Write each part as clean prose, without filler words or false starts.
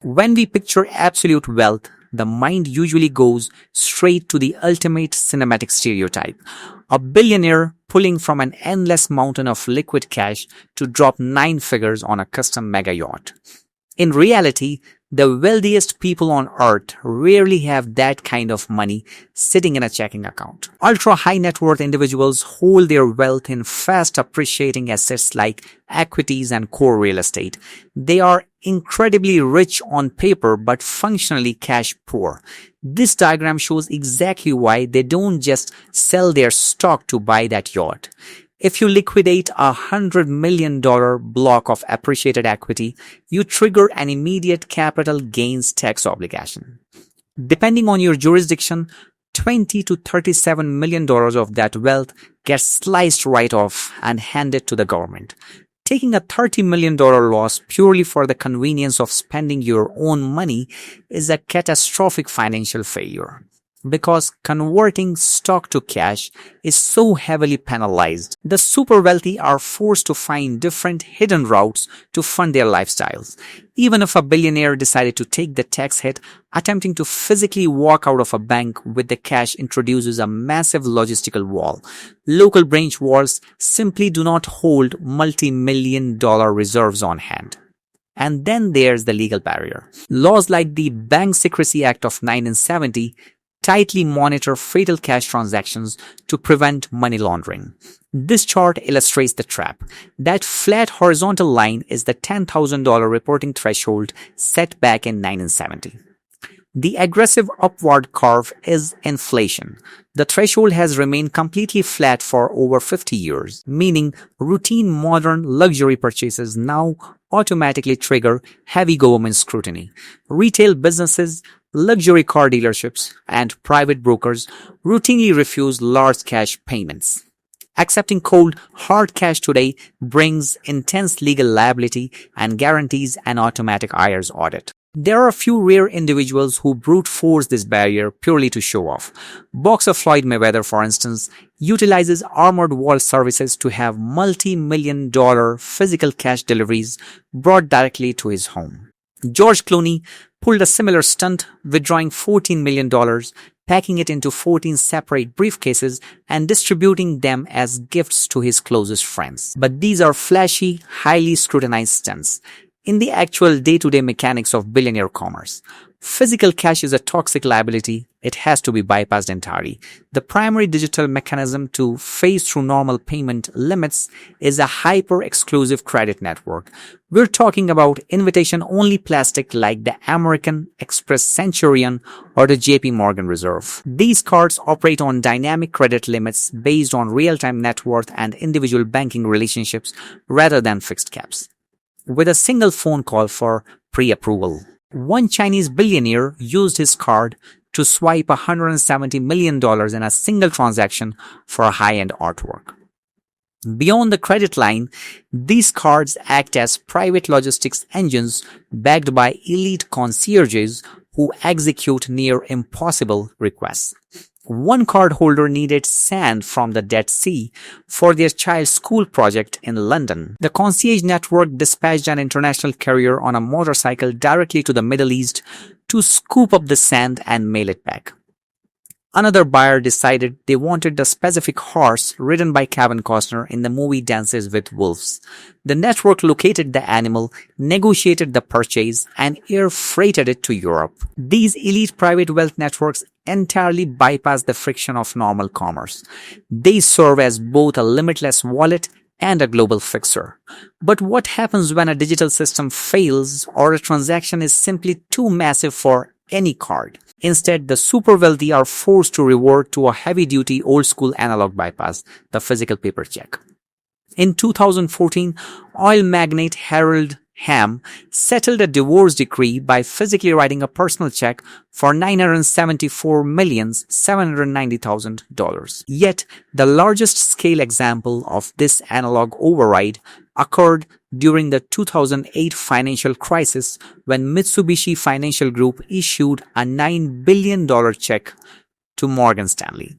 When we picture absolute wealth, the mind usually goes straight to the ultimate cinematic stereotype: a billionaire pulling from an endless mountain of liquid cash to drop nine figures on a custom mega yacht. In reality, the wealthiest people on earth rarely have that kind of money sitting in a checking account. Ultra high net worth individuals hold their wealth in fast appreciating assets like equities and core real estate. They are incredibly rich on paper but functionally cash poor. This diagram shows exactly why they don't just sell their stock to buy that yacht. If you liquidate $100 million block of appreciated equity, you trigger an immediate capital gains tax obligation. Depending on your jurisdiction, $20 to $37 million of that wealth gets sliced right off and handed to the government. Taking a $30 million loss purely for the convenience of spending your own money is a catastrophic financial failure, because converting stock to cash is so heavily penalized. The super wealthy are forced to find different hidden routes to fund their lifestyles. Even if a billionaire decided to take the tax hit, attempting to physically walk out of a bank with the cash introduces a massive logistical wall. Local branch vaults simply do not hold multi-million-dollar reserves on hand. And then there's the legal barrier. Laws like the Bank Secrecy Act of 1970 tightly monitor fatal cash transactions to prevent money laundering. This chart illustrates the trap. That flat horizontal line is the $10,000 reporting threshold set back in 1970. The aggressive upward curve is inflation. The threshold has remained completely flat for over 50 years, meaning routine modern luxury purchases now automatically trigger heavy government scrutiny. Retail businesses, luxury car dealerships, and private brokers routinely refuse large cash payments. Accepting cold, hard cash today brings intense legal liability and guarantees an automatic IRS audit. There are a few rare individuals who brute force this barrier purely to show off. Boxer Floyd Mayweather, for instance, utilizes armored wall services to have multi-million-dollar physical cash deliveries brought directly to his home. George Clooney pulled a similar stunt, withdrawing $14 million, packing it into 14 separate briefcases, and distributing them as gifts to his closest friends. But these are flashy, highly scrutinized stunts. In the actual day-to-day mechanics of billionaire commerce, physical cash is a toxic liability. It has to be bypassed entirely. The primary digital mechanism to phase through normal payment limits is a hyper-exclusive credit network. We're talking about invitation-only plastic like the American Express Centurion or the JP Morgan Reserve. These cards operate on dynamic credit limits based on real-time net worth and individual banking relationships rather than fixed caps, with a single phone call for pre-approval. One Chinese billionaire used his card to swipe $170 million in a single transaction for high-end artwork. Beyond the credit line, these cards act as private logistics engines backed by elite concierges who execute near impossible requests. One cardholder needed sand from the Dead Sea for their child's school project in London. The concierge network dispatched an international carrier on a motorcycle directly to the Middle East to scoop up the sand and mail it back. Another buyer decided they wanted the specific horse ridden by Kevin Costner in the movie Dances with Wolves. The network located the animal, negotiated the purchase, and air freighted it to Europe. These elite private wealth networks entirely bypass the friction of normal commerce. They serve as both a limitless wallet and a global fixer. But what happens when a digital system fails or a transaction is simply too massive for any card? Instead, the super wealthy are forced to revert to a heavy-duty old-school analog bypass, the physical paper check. In 2014, oil magnate Harold Hamm settled a divorce decree by physically writing a personal check for $974,790,000. Yet, the largest scale example of this analog override occurred during the 2008 financial crisis when Mitsubishi Financial Group issued a $9 billion check to Morgan Stanley.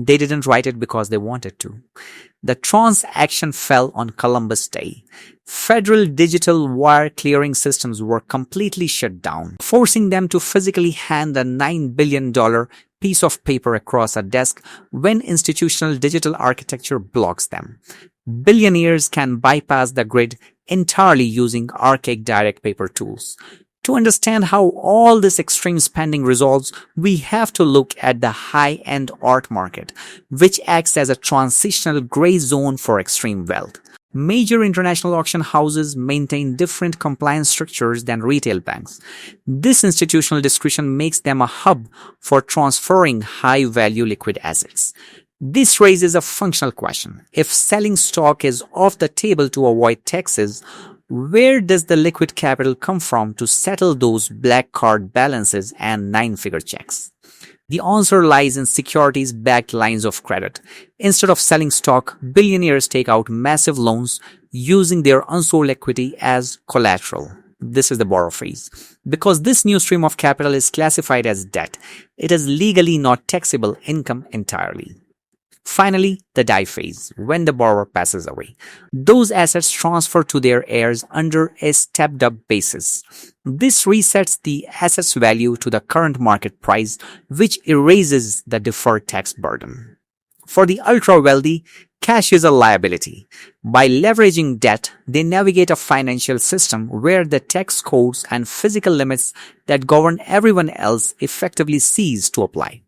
They didn't write it because they wanted to. The transaction fell on Columbus Day. Federal digital wire clearing systems were completely shut down, forcing them to physically hand a $9 billion piece of paper across a desk when institutional digital architecture blocks them. Billionaires can bypass the grid entirely using archaic direct paper tools. To understand how all this extreme spending resolves, we have to look at the high-end art market, which acts as a transitional gray zone for extreme wealth. Major international auction houses maintain different compliance structures than retail banks. This institutional discretion makes them a hub for transferring high-value liquid assets. This raises a functional question. If selling stock is off the table to avoid taxes, where does the liquid capital come from to settle those black card balances and nine-figure checks? The answer lies in securities-backed lines of credit. Instead of selling stock, billionaires take out massive loans using their unsold equity as collateral. This is the borrow phase. Because this new stream of capital is classified as debt, it is legally not taxable income entirely. Finally, the die phase, when the borrower passes away. Those assets transfer to their heirs under a stepped-up basis. This resets the asset's value to the current market price, which erases the deferred tax burden. For the ultra-wealthy, cash is a liability. By leveraging debt, they navigate a financial system where the tax codes and physical limits that govern everyone else effectively cease to apply.